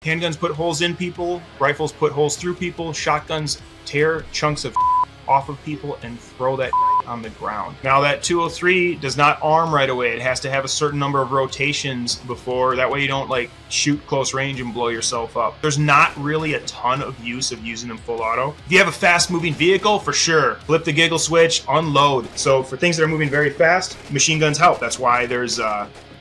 Handguns put holes in people, rifles put holes through people, shotguns tear chunks of off of people and throw that on the ground. Now that 203 does not arm right away. It has to have a certain number of rotations before, that way you don't like shoot close range and blow yourself up. There's not really a ton of use of using them full auto. If you have a fast moving vehicle, for sure, flip the giggle switch, unload. So for things that are moving very fast, machine guns help. That's why there's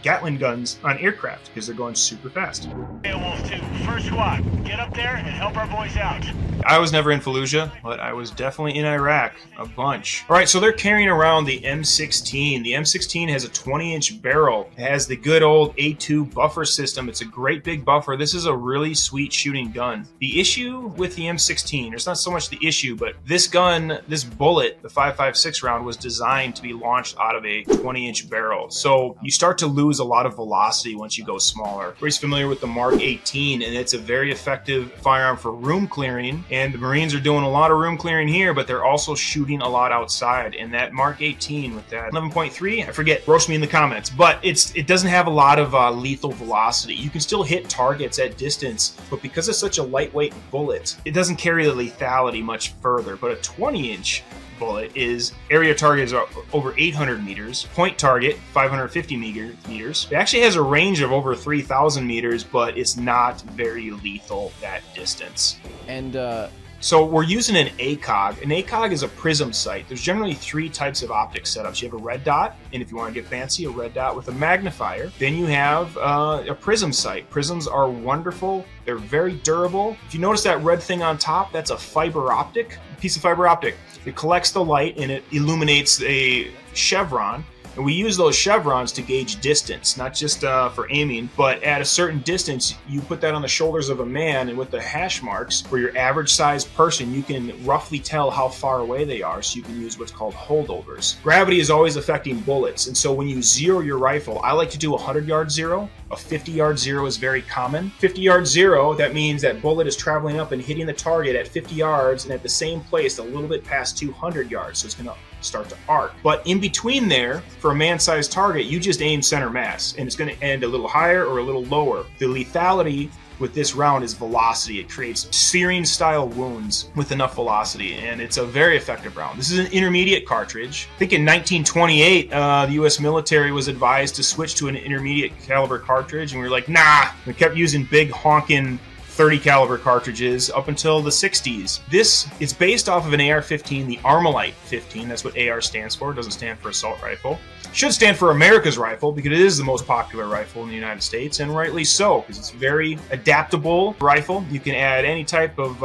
Gatling guns on aircraft, because they're going super fast. Wolf 2, first squad, get up there and help our boys out. I was never in Fallujah, but I was definitely in Iraq a bunch. All right, so they're carrying around the M16. The M16 has a 20-inch barrel. It has the good old A2 buffer system. It's a great big buffer. This is a really sweet shooting gun. The issue with the M16, it's not so much the issue, but this gun, this bullet, the 5.56 round, was designed to be launched out of a 20-inch barrel. So you start to lose a lot of velocity once you go smaller. Everybody's familiar with the Mark 18, and it's a very effective firearm for room clearing. And the Marines are doing a lot of room clearing here, but they're also shooting a lot outside. And that Mark 18 with that 11.3, I forget, roast me in the comments, but it doesn't have a lot of lethal velocity. You can still hit targets at distance, but because it's such a lightweight bullet, it doesn't carry the lethality much further. But a 20-inch bullet is area target is over 800 meters, point target 550 meters. It actually has a range of over 3,000 meters, but it's not very lethal that distance. And so we're using an ACOG. An ACOG is a prism sight. There's generally 3 types of optic setups. You have a red dot, and if you want to get fancy, a red dot with a magnifier. Then you have a prism sight. Prisms are wonderful. They're very durable. If you notice that red thing on top, that's a fiber optic, piece of fiber optic. It collects the light and it illuminates a chevron. And we use those chevrons to gauge distance, not just for aiming, but at a certain distance, you put that on the shoulders of a man, and with the hash marks, for your average sized person, you can roughly tell how far away they are, so you can use what's called holdovers. Gravity is always affecting bullets, and so when you zero your rifle, I like to do a 100-yard zero. A 50-yard zero is very common. 50-yard zero, that means that bullet is traveling up and hitting the target at 50 yards and at the same place a little bit past 200 yards, so it's going to start to arc. But in between there, for a man-sized target, you just aim center mass, and it's going to end a little higher or a little lower. The lethality with this round is velocity. It creates searing-style wounds with enough velocity, and it's a very effective round. This is an intermediate cartridge. I think in 1928, the U.S. military was advised to switch to an intermediate caliber cartridge, and we were like, nah! We kept using big honking 30 caliber cartridges up until the 60s. This is based off of an AR-15, the Armalite 15. That's what AR stands for. It doesn't stand for assault rifle. It should stand for America's rifle because it is the most popular rifle in the United States, and rightly so, because it's a very adaptable rifle. You can add any type of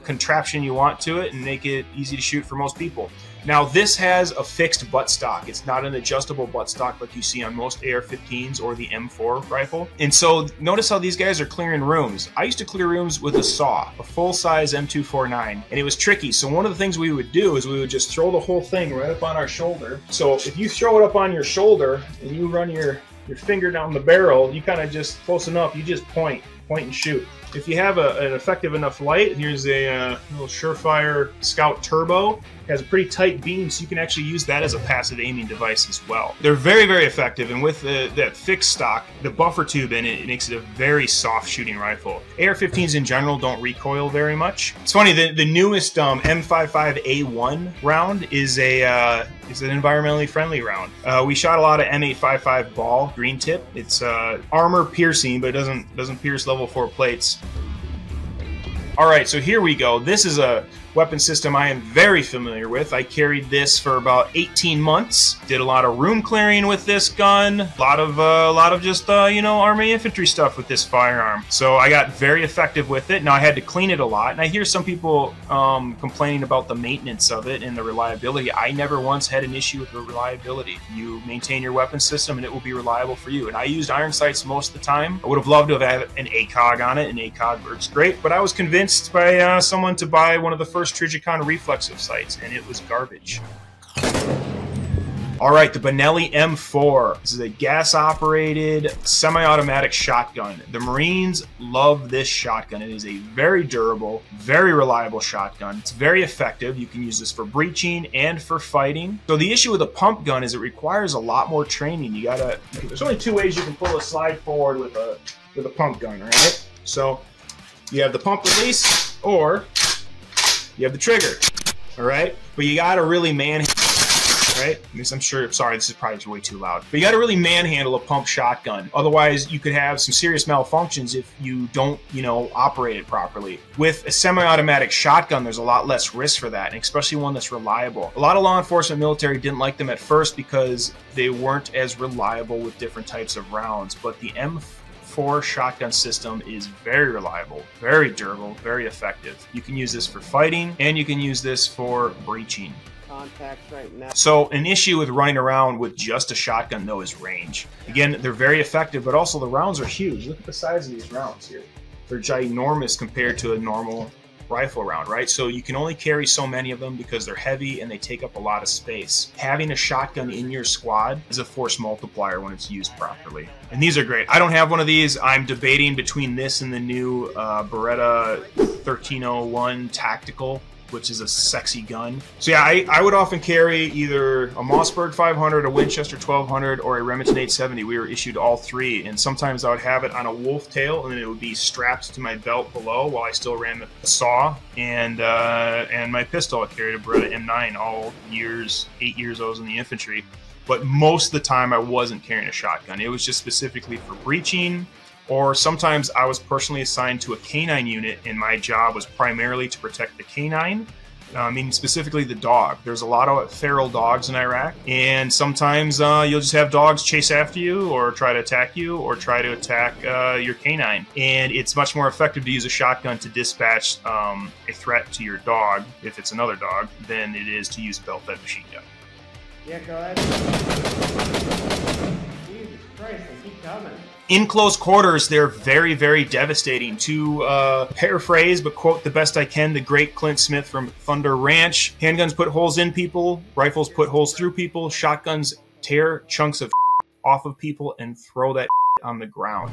contraption you want to it and make it easy to shoot for most people. Now, this has a fixed buttstock. It's not an adjustable buttstock like you see on most AR-15s or the M4 rifle. And so notice how these guys are clearing rooms. I used to clear rooms with a saw, a full-size M249, and it was tricky. So one of the things we would do is we would just throw the whole thing right up on our shoulder. So if you throw it up on your shoulder and you run your finger down the barrel, you kind of just, close enough, you just point and shoot. If you have an effective enough light, here's a little Surefire Scout Turbo. It has a pretty tight beam, so you can actually use that as a passive aiming device as well. They're very, very effective, and with that fixed stock, the buffer tube in it, it makes it a very soft shooting rifle. AR-15s in general don't recoil very much. It's funny, the newest M55A1 round is an environmentally friendly round. We shot a lot of M855 ball, green tip. It's armor piercing, but it doesn't pierce level 4 plates. All right, so here we go. This is a weapon system I am very familiar with. I carried this for about 18 months. Did a lot of room clearing with this gun. A lot of just Army infantry stuff with this firearm. So I got very effective with it. Now I had to clean it a lot, and I hear some people complaining about the maintenance of it and the reliability. I never once had an issue with the reliability. You maintain your weapon system, and it will be reliable for you. And I used iron sights most of the time. I would have loved to have had an ACOG on it. An ACOG works great, but I was convinced by someone to buy one of the first Trigicon reflexive sights, and it was garbage. All right, the Benelli M4. This is a gas-operated, semi-automatic shotgun. The Marines love this shotgun. It is a very durable, very reliable shotgun. It's very effective. You can use this for breaching and for fighting. So the issue with a pump gun is it requires a lot more training. There's only 2 ways you can pull a slide forward with a pump gun, right? So you have the pump release or you have the trigger, all right? But you gotta really right? I'm sure, sorry, this is probably way too loud. But you gotta really manhandle a pump shotgun. Otherwise, you could have some serious malfunctions if you don't, operate it properly. With a semi-automatic shotgun, there's a lot less risk for that, and especially one that's reliable. A lot of law enforcement military didn't like them at first because they weren't as reliable with different types of rounds, but the M4 shotgun system is very reliable, very durable, very effective. You can use this for fighting, and you can use this for breaching. Contacts right now. So an issue with running around with just a shotgun, though, is range. Again, they're very effective, but also the rounds are huge. Look at the size of these rounds here. They're ginormous compared to a normal rifle round, right? So you can only carry so many of them because they're heavy and they take up a lot of space. Having a shotgun in your squad is a force multiplier when it's used properly. And these are great. I don't have one of these. I'm debating between this and the new Beretta 1301 Tactical, which is a sexy gun. So yeah, I would often carry either a Mossberg 500, a Winchester 1200, or a Remington 870. We were issued all three, and sometimes I would have it on a wolf tail, and then it would be strapped to my belt below while I still ran the saw, and my pistol. I carried a Beretta M9 all years, 8 years I was in the infantry. But most of the time I wasn't carrying a shotgun. It was just specifically for breaching, or sometimes I was personally assigned to a canine unit and my job was primarily to protect the canine, meaning specifically the dog. There's a lot of feral dogs in Iraq, and sometimes you'll just have dogs chase after you or try to attack you or try to attack your canine. And it's much more effective to use a shotgun to dispatch a threat to your dog, if it's another dog, than it is to use a belt-fed machine gun. Yeah, go ahead. Jesus Christ, they keep coming. In close quarters, they're very, very devastating. To paraphrase, but quote the best I can, the great Clint Smith from Thunder Ranch, handguns put holes in people, rifles put holes through people, shotguns tear chunks of off of people and throw that on the ground.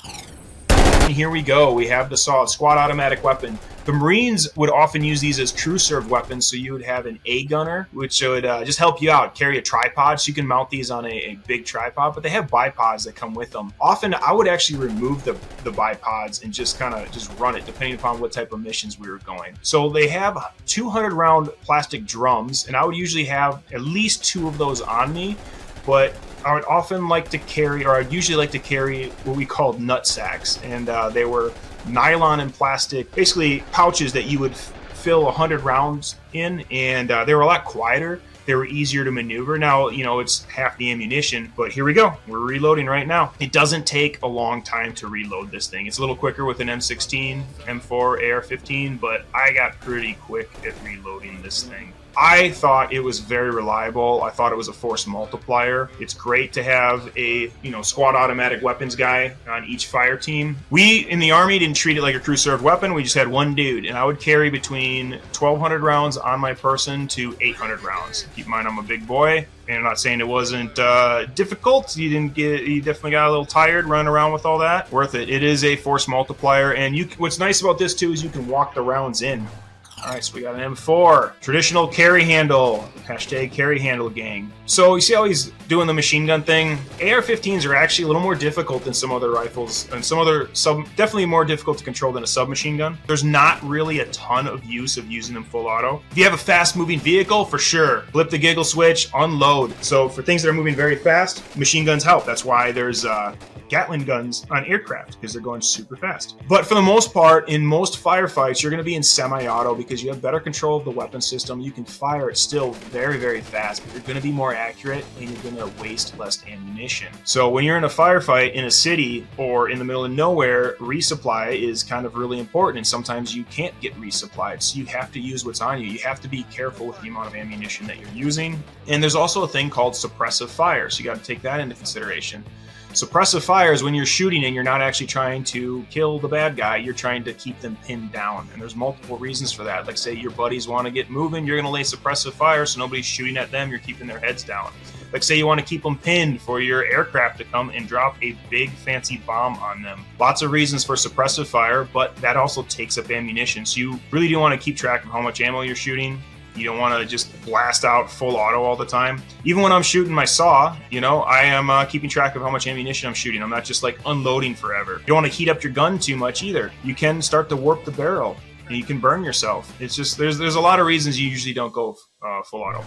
And here we go. We have the saw, squad automatic weapon. The Marines would often use these as crew serve weapons, so you would have an A gunner, which would just help you out, carry a tripod, so you can mount these on a big tripod, but they have bipods that come with them. Often, I would actually remove the bipods and just kind of just run it, depending upon what type of missions we were going. So they have 200-round plastic drums, and I would usually have at least 2 of those on me, but I would often like to carry, or I'd usually like to carry what we called nut sacks, and they were nylon and plastic, basically pouches that you would fill 100 rounds in, and they were a lot quieter. They were easier to maneuver. Now, it's half the ammunition, but here we go. We're reloading right now. It doesn't take a long time to reload this thing. It's a little quicker with an M16, M4, AR-15, but I got pretty quick at reloading this thing. I thought it was very reliable. I thought it was a force multiplier. It's great to have a, squad automatic weapons guy on each fire team. We, in the Army, didn't treat it like a crew served weapon. We just had one dude, and I would carry between 1,200 rounds on my person to 800 rounds. Keep in mind, I'm a big boy, and I'm not saying it wasn't difficult. You definitely got a little tired running around with all that. Worth it. It is a force multiplier, and what's nice about this, too, is you can walk the rounds in. All right, so we got an M4, traditional carry handle, hashtag carry handle gang. So you see how he's doing the machine gun thing? AR-15s are actually a little more difficult than some other rifles, and definitely more difficult to control than a submachine gun. There's not really a ton of use of using them full auto. If you have a fast moving vehicle, for sure, flip the giggle switch, unload. So for things that are moving very fast, machine guns help. That's why there's Gatling guns on aircraft, because they're going super fast. But for the most part, in most firefights, you're going to be in semi-auto because you have better control of the weapon system. You can fire it still very, very fast, but you're going to be more accurate and you're going to waste less ammunition. So when you're in a firefight in a city or in the middle of nowhere, resupply is kind of really important, and sometimes you can't get resupplied, so you have to use what's on you. You have to be careful with the amount of ammunition that you're using. And there's also a thing called suppressive fire, so you got to take that into consideration. Suppressive fire is when you're shooting and you're not actually trying to kill the bad guy, you're trying to keep them pinned down. And there's multiple reasons for that. Like say your buddies want to get moving, you're going to lay suppressive fire so nobody's shooting at them, you're keeping their heads down. Like say you want to keep them pinned for your aircraft to come and drop a big fancy bomb on them. Lots of reasons for suppressive fire, but that also takes up ammunition. So you really do want to keep track of how much ammo you're shooting. You don't want to just blast out full auto all the time. Even when I'm shooting my saw, you know, I am keeping track of how much ammunition I'm shooting. I'm not just like unloading forever. You don't want to heat up your gun too much either. You can start to warp the barrel and you can burn yourself. It's just, there's a lot of reasons you usually don't go full auto.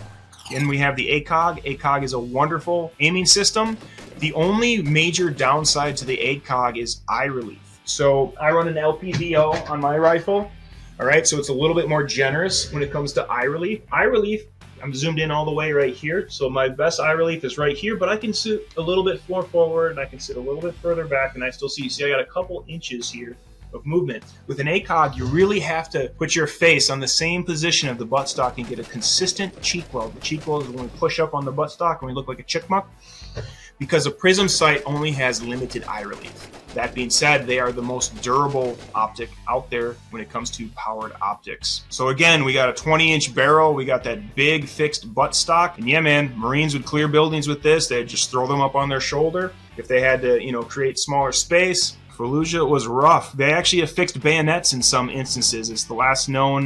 And we have the ACOG. ACOG is a wonderful aiming system. The only major downside to the ACOG is eye relief. So I run an LPVO on my rifle. All right, so it's a little bit more generous when it comes to eye relief. Eye relief, I'm zoomed in all the way right here. So my best eye relief is right here, but I can sit a little bit more forward and I can sit a little bit further back and I still see. See, I got a couple inches here of movement. With an ACOG, you really have to put your face on the same position of the buttstock and get a consistent cheek weld. The cheek weld is when we push up on the buttstock and we look like a chipmunk, because a prism sight only has limited eye relief. That being said, they are the most durable optic out there when it comes to powered optics. So again, we got a 20-inch barrel, we got that big fixed buttstock, and yeah, man, Marines would clear buildings with this. They'd just throw them up on their shoulder. If they had to, you know, create smaller space, Fallujah was rough. They actually have fixed bayonets in some instances. It's the last known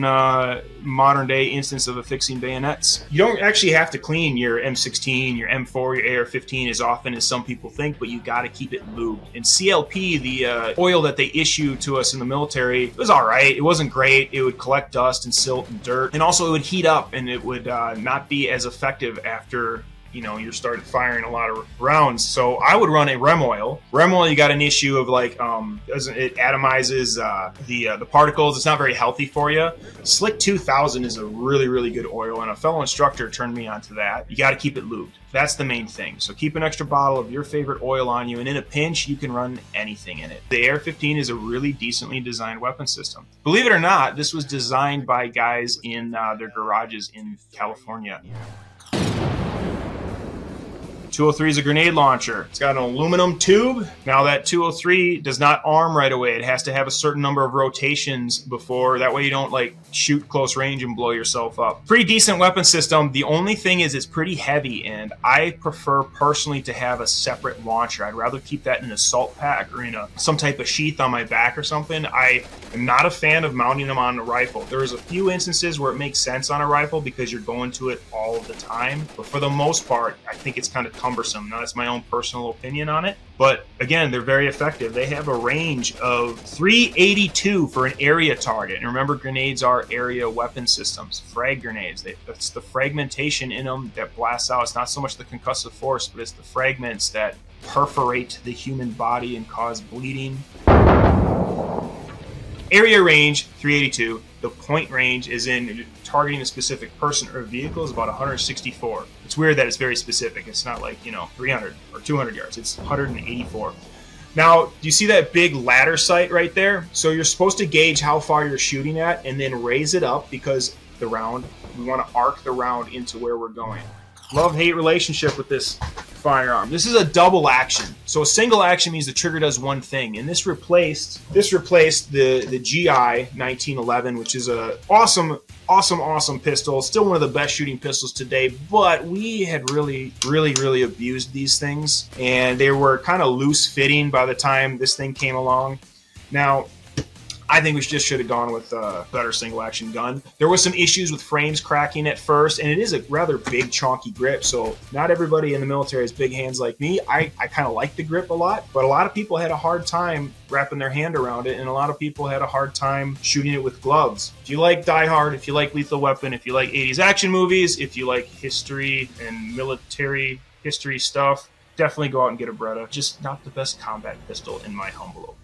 modern day instance of affixing bayonets. You don't actually have to clean your M16, your M4, your AR-15 as often as some people think, but you gotta keep it lubed. And CLP, the oil that they issue to us in the military, it was all right. It wasn't great. It would collect dust and silt and dirt. And also it would heat up and it would not be as effective after, you know, you started firing a lot of rounds. So I would run a rem oil. Rem oil, you got an issue of like, it atomizes the particles. It's not very healthy for you. Slick 2000 is a really, really good oil, and a fellow instructor turned me onto that. You got to keep it lubed. That's the main thing. So keep an extra bottle of your favorite oil on you, and in a pinch, you can run anything in it. The AR-15 is a really decently designed weapon system. Believe it or not, this was designed by guys in their garages in California. 203 is a grenade launcher. It's got an aluminum tube. Now that 203 does not arm right away. It has to have a certain number of rotations before, that way you don't like shoot close range and blow yourself up. Pretty decent weapon system. The only thing is it's pretty heavy, and I prefer personally to have a separate launcher. I'd rather keep that in an assault pack or in some type of sheath on my back or something. I am not a fan of mounting them on a rifle. There's a few instances where it makes sense on a rifle because you're going to it all the time, but for the most part, I think it's kind of cumbersome. Now, that's my own personal opinion on it, but again, they're very effective. They have a range of 382 for an area target. And remember, grenades are area weapon systems. Frag grenades, that's the fragmentation in them that blasts out. It's not so much the concussive force, but it's the fragments that perforate the human body and cause bleeding. Area range, 382. The point range is in targeting a specific person or vehicle is about 164. It's weird that it's very specific. It's not like, you know, 300 or 200 yards. It's 184. Now, do you see that big ladder sight right there? So you're supposed to gauge how far you're shooting at and then raise it up, because the round, we want to arc the round into where we're going. Love-hate relationship with this firearm. This is a double action. So a single action means the trigger does one thing, and this replaced the GI 1911, which is a awesome pistol. Still one of the best shooting pistols today, but we had really abused these things, and they were kind of loose fitting by the time this thing came along. Now, I think we just should have gone with a better single-action gun. There was some issues with frames cracking at first, and it is a rather big, chonky grip, so not everybody in the military has big hands like me. I kind of like the grip a lot, but a lot of people had a hard time wrapping their hand around it, and a lot of people had a hard time shooting it with gloves. If you like Die Hard, if you like Lethal Weapon, if you like 80s action movies, if you like history and military history stuff, definitely go out and get a Beretta. Just not the best combat pistol, in my humble opinion.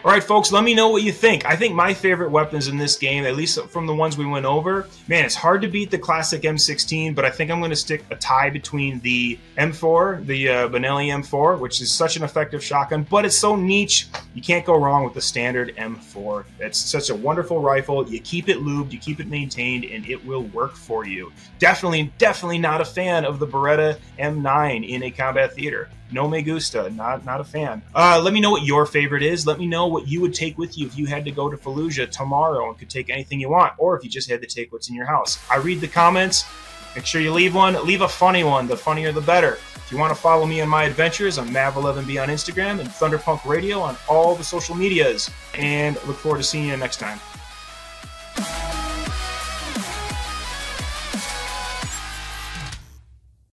All right, folks, let me know what you think. I think my favorite weapons in this game, at least from the ones we went over, man, it's hard to beat the classic M16, but I think I'm going to stick a tie between the M4, the Benelli M4, which is such an effective shotgun, but it's so niche, you can't go wrong with the standard M4. It's such a wonderful rifle. You keep it lubed, you keep it maintained, and it will work for you. Definitely not a fan of the Beretta M9 in a combat theater. No me gusta, not a fan. Let me know what your favorite is. Let me know what you would take with you if you had to go to Fallujah tomorrow and could take anything you want, or if you just had to take what's in your house. I read the comments. Make sure you leave one. Leave a funny one. The funnier the better. If you want to follow me on my adventures, I'm Mav11B on Instagram and Thunderpunk Radio on all the social medias. And look forward to seeing you next time.